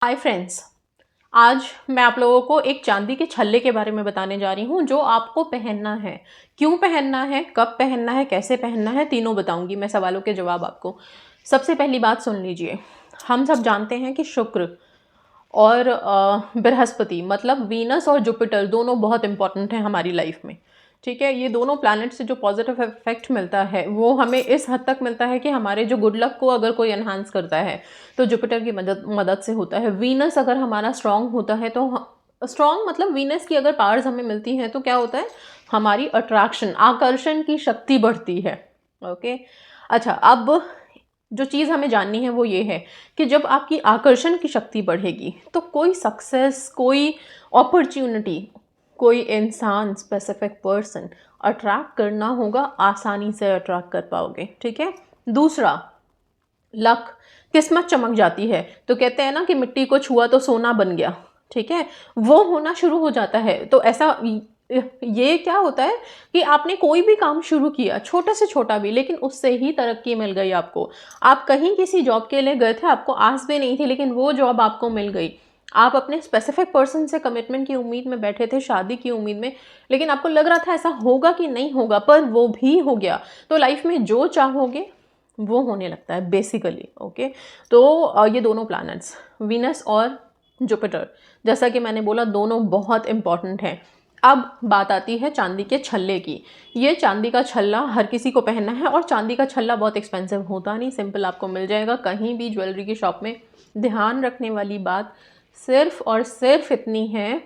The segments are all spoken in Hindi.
हाय फ्रेंड्स, आज मैं आप लोगों को एक चांदी के छल्ले के बारे में बताने जा रही हूँ जो आपको पहनना है। क्यों पहनना है, कब पहनना है, कैसे पहनना है, तीनों बताऊंगी मैं। सवालों के जवाब आपको। सबसे पहली बात सुन लीजिए। हम सब जानते हैं कि शुक्र और बृहस्पति मतलब वीनस और जुपिटर दोनों बहुत इंपॉर्टेंट हैं हमारी लाइफ में। ठीक है, ये दोनों प्लैनेट से जो पॉजिटिव इफेक्ट मिलता है वो हमें इस हद तक मिलता है कि हमारे जो गुड लक को अगर कोई एनहांस करता है तो जुपिटर की मदद से होता है। वीनस अगर हमारा स्ट्रांग होता है तो स्ट्रांग मतलब वीनस की अगर पावर्स हमें मिलती हैं तो क्या होता है, हमारी अट्रैक्शन आकर्षण की शक्ति बढ़ती है। ओके, अच्छा, अब जो चीज़ हमें जाननी है वो ये है कि जब आपकी आकर्षण की शक्ति बढ़ेगी तो कोई सक्सेस, कोई अपॉर्चुनिटी, कोई इंसान, स्पेसिफिक पर्सन अट्रैक्ट करना होगा, आसानी से अट्रैक्ट कर पाओगे। ठीक है। दूसरा, लक, किस्मत चमक जाती है। तो कहते हैं ना कि मिट्टी को छुआ तो सोना बन गया। ठीक है, वो होना शुरू हो जाता है। तो ऐसा ये क्या होता है कि आपने कोई भी काम शुरू किया, छोटे से छोटा भी, लेकिन उससे ही तरक्की मिल गई आपको। आप कहीं किसी जॉब के लिए गए थे, आपको आस भी नहीं थी, लेकिन वो जॉब आपको मिल गई। आप अपने स्पेसिफिक पर्सन से कमिटमेंट की उम्मीद में बैठे थे, शादी की उम्मीद में, लेकिन आपको लग रहा था ऐसा होगा कि नहीं होगा, पर वो भी हो गया। तो लाइफ में जो चाहोगे वो होने लगता है बेसिकली। ओके, तो ये दोनों प्लैनेट्स वीनस और जुपिटर, जैसा कि मैंने बोला, दोनों बहुत इंपॉर्टेंट हैं। अब बात आती है चांदी के छल्ले की। ये चांदी का छल्ला हर किसी को पहनना है, और चांदी का छल्ला बहुत एक्सपेंसिव होता नहीं, सिंपल आपको मिल जाएगा कहीं भी ज्वेलरी की शॉप में। ध्यान रखने वाली बात सिर्फ और सिर्फ इतनी है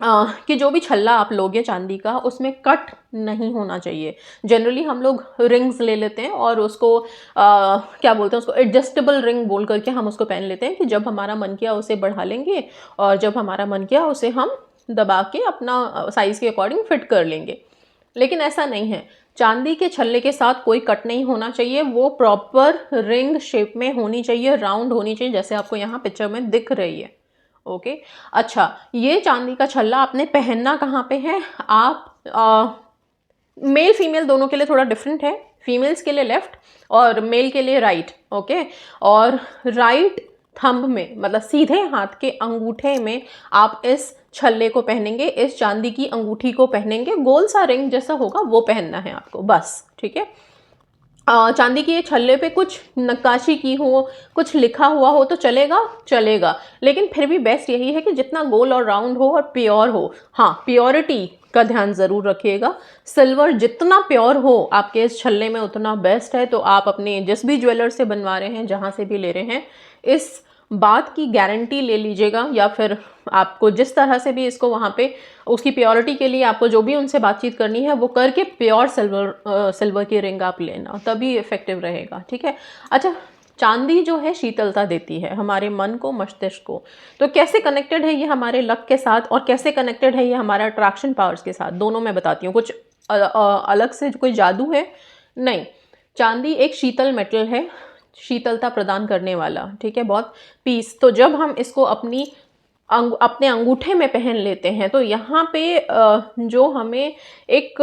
कि जो भी छल्ला आप लोगे चांदी का, उसमें कट नहीं होना चाहिए। जनरली हम लोग रिंग्स ले लेते हैं और उसको क्या बोलते हैं, उसको एडजस्टेबल रिंग बोल करके हम उसको पहन लेते हैं कि जब हमारा मन किया उसे बढ़ा लेंगे और जब हमारा मन किया उसे हम दबा के अपना साइज़ के अकॉर्डिंग फिट कर लेंगे। लेकिन ऐसा नहीं है। चांदी के छल्ले के साथ कोई कट नहीं होना चाहिए, वो प्रॉपर रिंग शेप में होनी चाहिए, राउंड होनी चाहिए, जैसे आपको यहाँ पिक्चर में दिख रही है। ओके, अच्छा, ये चांदी का छल्ला आपने पहनना कहाँ पे है? आप मेल फीमेल दोनों के लिए थोड़ा डिफरेंट है। फीमेल्स के लिए लेफ्ट और मेल के लिए राइट। ओके, और राइट थंब में मतलब सीधे हाथ के अंगूठे में आप इस छल्ले को पहनेंगे, इस चांदी की अंगूठी को पहनेंगे। गोल सा रिंग जैसा होगा वो पहनना है आपको, बस। ठीक है, चांदी के छल्ले पे कुछ नक्काशी की हो, कुछ लिखा हुआ हो तो चलेगा, लेकिन फिर भी बेस्ट यही है कि जितना गोल और राउंड हो और प्योर हो। हाँ, प्योरिटी का ध्यान ज़रूर रखिएगा। सिल्वर जितना प्योर हो आपके इस छल्ले में उतना बेस्ट है। तो आप अपने जिस भी ज्वेलर से बनवा रहे हैं, जहाँ से भी ले रहे हैं, इस बात की गारंटी ले लीजिएगा, या फिर आपको जिस तरह से भी इसको वहाँ पे उसकी प्योरिटी के लिए आपको जो भी उनसे बातचीत करनी है वो करके प्योर सिल्वर की रिंग आप लेना, तभी इफेक्टिव रहेगा। ठीक है, अच्छा, चांदी जो है शीतलता देती है हमारे मन को, मस्तिष्क को। तो कैसे कनेक्टेड है ये हमारे लक के साथ और कैसे कनेक्टेड है ये हमारे अट्रैक्शन पावर्स के साथ, दोनों मैं बताती हूँ। कुछ अलग से कोई जादू है नहीं। चांदी एक शीतल मेटल है, शीतलता प्रदान करने वाला। ठीक है, बहुत पीस। तो जब हम इसको अपने अंगूठे में पहन लेते हैं तो यहाँ पे जो हमें एक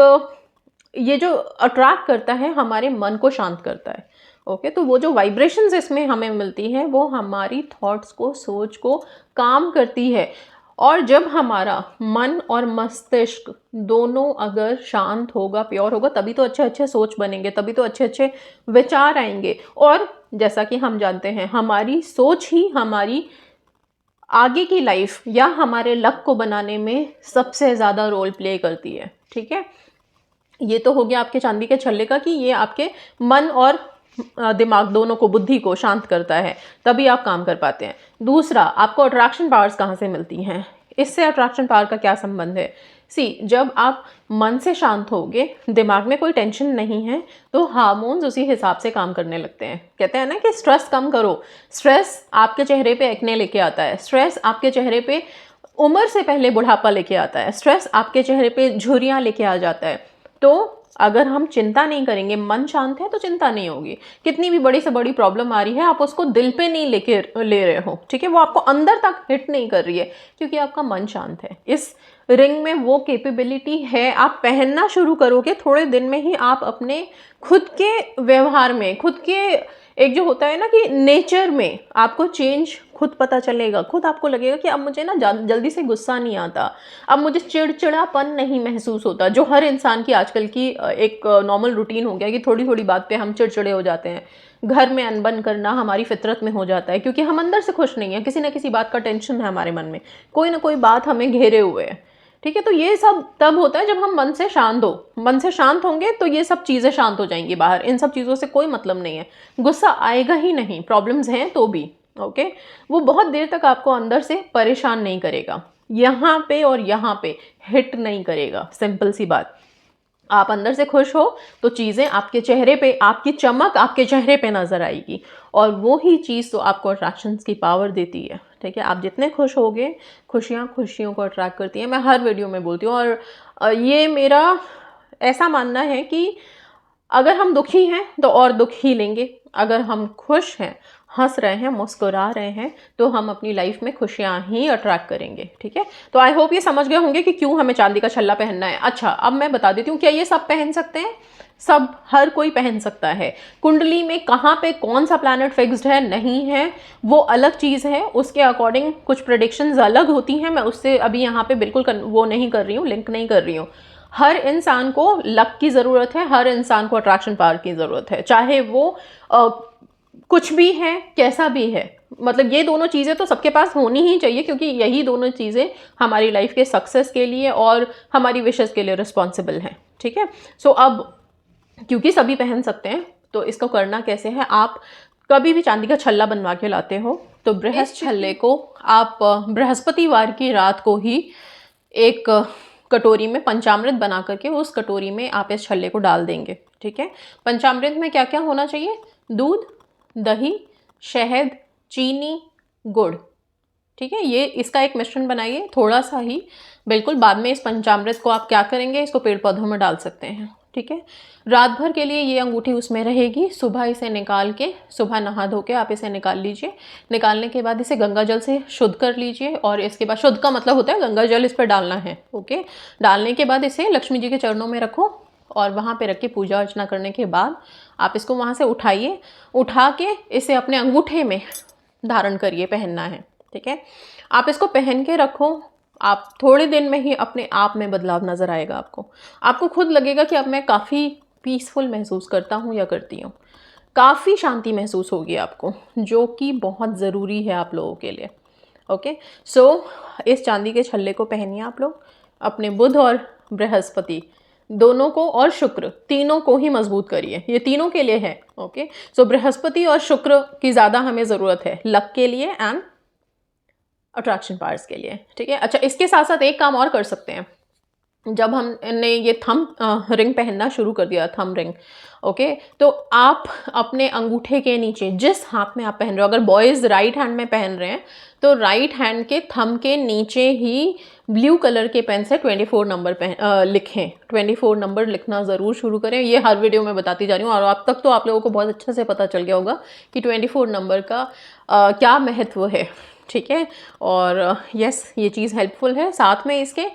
ये जो अट्रैक्ट करता है, हमारे मन को शांत करता है। ओके, तो वो जो वाइब्रेशंस इसमें हमें मिलती है वो हमारी थॉट्स को, सोच को काम करती है। और जब हमारा मन और मस्तिष्क दोनों अगर शांत होगा, प्योर होगा, तभी तो अच्छे अच्छे सोच बनेंगे, तभी तो अच्छे अच्छे विचार आएंगे। और जैसा कि हम जानते हैं, हमारी सोच ही हमारी आगे की लाइफ या हमारे लक को बनाने में सबसे ज़्यादा रोल प्ले करती है। ठीक है, ये तो हो गया आपके चांदी के छल्ले का कि ये आपके मन और दिमाग दोनों को, बुद्धि को शांत करता है, तभी आप काम कर पाते हैं। दूसरा, आपको अट्रैक्शन पावर्स कहाँ से मिलती हैं? इससे अट्रैक्शन पावर का क्या संबंध है? जब आप मन से शांत होगे, दिमाग में कोई टेंशन नहीं है, तो हार्मोन्स उसी हिसाब से काम करने लगते हैं। कहते हैं ना कि स्ट्रेस कम करो। स्ट्रेस आपके चेहरे पे एक्ने लेके आता है, स्ट्रेस आपके चेहरे पे उम्र से पहले बुढ़ापा लेके आता है, स्ट्रेस आपके चेहरे पे झुर्रियाँ लेके आ जाता है। तो अगर हम चिंता नहीं करेंगे, मन शांत है तो चिंता नहीं होगी। कितनी भी बड़ी से बड़ी प्रॉब्लम आ रही है, आप उसको दिल पे नहीं ले रहे हो। ठीक है, वो आपको अंदर तक हिट नहीं कर रही है क्योंकि आपका मन शांत है। इस रिंग में वो कैपेबिलिटी है। आप पहनना शुरू करोगे, थोड़े दिन में ही आप अपने खुद के व्यवहार में, खुद के एक जो होता है ना कि नेचर में आपको चेंज खुद पता चलेगा, खुद आपको लगेगा कि अब मुझे ना जल्दी से गुस्सा नहीं आता, अब मुझे चिड़चिड़ापन नहीं महसूस होता, जो हर इंसान की आजकल की एक नॉर्मल रूटीन हो गया कि थोड़ी थोड़ी बात पे हम चिड़चिड़े हो जाते हैं। घर में अनबन करना हमारी फितरत में हो जाता है, क्योंकि हम अंदर से खुश नहीं है, किसी ना किसी बात का टेंशन है हमारे मन में, कोई ना कोई बात हमें घेरे हुए है। ठीक है, तो ये सब तब होता है जब हम मन से शांत हो, मन से शांत होंगे तो ये सब चीज़ें शांत हो जाएंगी बाहर, इन सब चीज़ों से कोई मतलब नहीं है, गुस्सा आएगा ही नहीं, प्रॉब्लम्स हैं तो भी। ओके, वो बहुत देर तक आपको अंदर से परेशान नहीं करेगा, यहाँ पे और यहाँ पे हिट नहीं करेगा, सिंपल सी बात। आप अंदर से खुश हो तो चीज़ें आपके चेहरे पे, आपकी चमक आपके चेहरे पे नज़र आएगी, और वो ही चीज़ तो आपको अट्रैक्शंस की पावर देती है। ठीक है, आप जितने खुश होगे, खुशियाँ खुशियों को अट्रैक्ट करती हैं, मैं हर वीडियो में बोलती हूँ। और ये मेरा ऐसा मानना है कि अगर हम दुखी हैं तो और दुख ही लेंगे, अगर हम खुश हैं, हंस रहे हैं, मुस्कुरा रहे हैं, तो हम अपनी लाइफ में खुशियां ही अट्रैक्ट करेंगे। ठीक है, तो आई होप ये समझ गए होंगे कि क्यों हमें चांदी का छल्ला पहनना है। अच्छा, अब मैं बता देती हूँ, क्या ये सब पहन सकते हैं? सब, हर कोई पहन सकता है। कुंडली में कहाँ पे कौन सा प्लैनेट फिक्स्ड है, नहीं है, वो अलग चीज़ है, उसके अकॉर्डिंग कुछ प्रेडिक्शंस अलग होती हैं। मैं उससे अभी यहाँ पे बिल्कुल वो नहीं कर रही हूँ, लिंक नहीं कर रही हूँ। हर इंसान को लक की ज़रूरत है, हर इंसान को अट्रैक्शन पावर की ज़रूरत है, चाहे वो कुछ भी है, कैसा भी है। मतलब ये दोनों चीज़ें तो सबके पास होनी ही चाहिए, क्योंकि यही दोनों चीज़ें हमारी लाइफ के सक्सेस के लिए और हमारी विशेस के लिए रिस्पॉन्सिबल हैं। ठीक है, सो अब क्योंकि सभी पहन सकते हैं, तो इसको करना कैसे है, आप कभी भी चांदी का छल्ला बनवा के लाते हो तो बृहस्पति छल्ले को आप बृहस्पतिवार की रात को ही एक कटोरी में पंचामृत बना करके उस कटोरी में आप इस छल्ले को डाल देंगे। ठीक है, पंचामृत में क्या क्या होना चाहिए? दूध, दही, शहद, चीनी, गुड़। ठीक है, ये इसका एक मिश्रण बनाइए, थोड़ा सा ही, बिल्कुल। बाद में इस पंचामृत को आप क्या करेंगे, इसको पेड़ पौधों में डाल सकते हैं। ठीक है, रात भर के लिए ये अंगूठी उसमें रहेगी, सुबह इसे निकाल के, सुबह नहा धो के आप इसे निकाल लीजिए। निकालने के बाद इसे गंगा जल से शुद्ध कर लीजिए, और इसके बाद, शुद्ध का मतलब होता है गंगा जल इस पर डालना है। ओके, डालने के बाद इसे लक्ष्मी जी के चरणों में रखो, और वहाँ पे रख के पूजा अर्चना करने के बाद आप इसको वहाँ से उठाइए, उठा के इसे अपने अंगूठे में धारण करिए, पहनना है। ठीक है, आप इसको पहन के रखो, आप थोड़े दिन में ही अपने आप में बदलाव नज़र आएगा आपको। आपको खुद लगेगा कि अब मैं काफ़ी पीसफुल महसूस करता हूँ या करती हूँ, काफ़ी शांति महसूस होगी आपको, जो कि बहुत ज़रूरी है आप लोगों के लिए। ओके, सो इस चांदी के छल्ले को पहनिए आप लोग, अपने बुध और बृहस्पति दोनों को, और शुक्र, तीनों को ही मजबूत करिए, ये तीनों के लिए है। ओके, सो बृहस्पति और शुक्र की ज़्यादा हमें ज़रूरत है लक के लिए एंड अट्रैक्शन पावर्स के लिए। ठीक है, अच्छा, इसके साथ साथ एक काम और कर सकते हैं। जब हमने ये थंब रिंग पहनना शुरू कर दिया, थंब रिंग, ओके, तो आप अपने अंगूठे के नीचे, जिस हाथ में आप पहन रहे हो, अगर बॉयज़ राइट हैंड में पहन रहे हैं तो राइट हैंड के थंब के नीचे ही ब्लू कलर के पेन से 24 नंबर लिखें। 24 नंबर लिखना ज़रूर शुरू करें, ये हर वीडियो में बताती जा रही हूँ, और अब तक तो आप लोगों को बहुत अच्छे से पता चल गया होगा कि 24 नंबर का क्या महत्व है। ठीक है, और यस, ये चीज़ हेल्पफुल है। साथ में इसके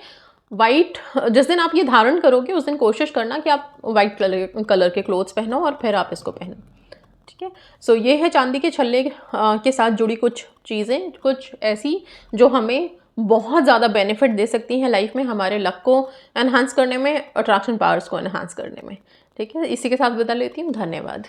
वाइट, जिस दिन आप ये धारण करोगे उस दिन कोशिश करना कि आप वाइट कलर के क्लोथ्स पहनो और फिर आप इसको पहनो। ठीक है, सो ये है चांदी के छल्ले के साथ जुड़ी कुछ चीज़ें, कुछ ऐसी जो हमें बहुत ज़्यादा बेनिफिट दे सकती हैं लाइफ में, हमारे लक को एनहांस करने में, अट्रैक्शन पावर्स को एनहांस करने में। ठीक है, इसी के साथ बता लेती हूँ, धन्यवाद।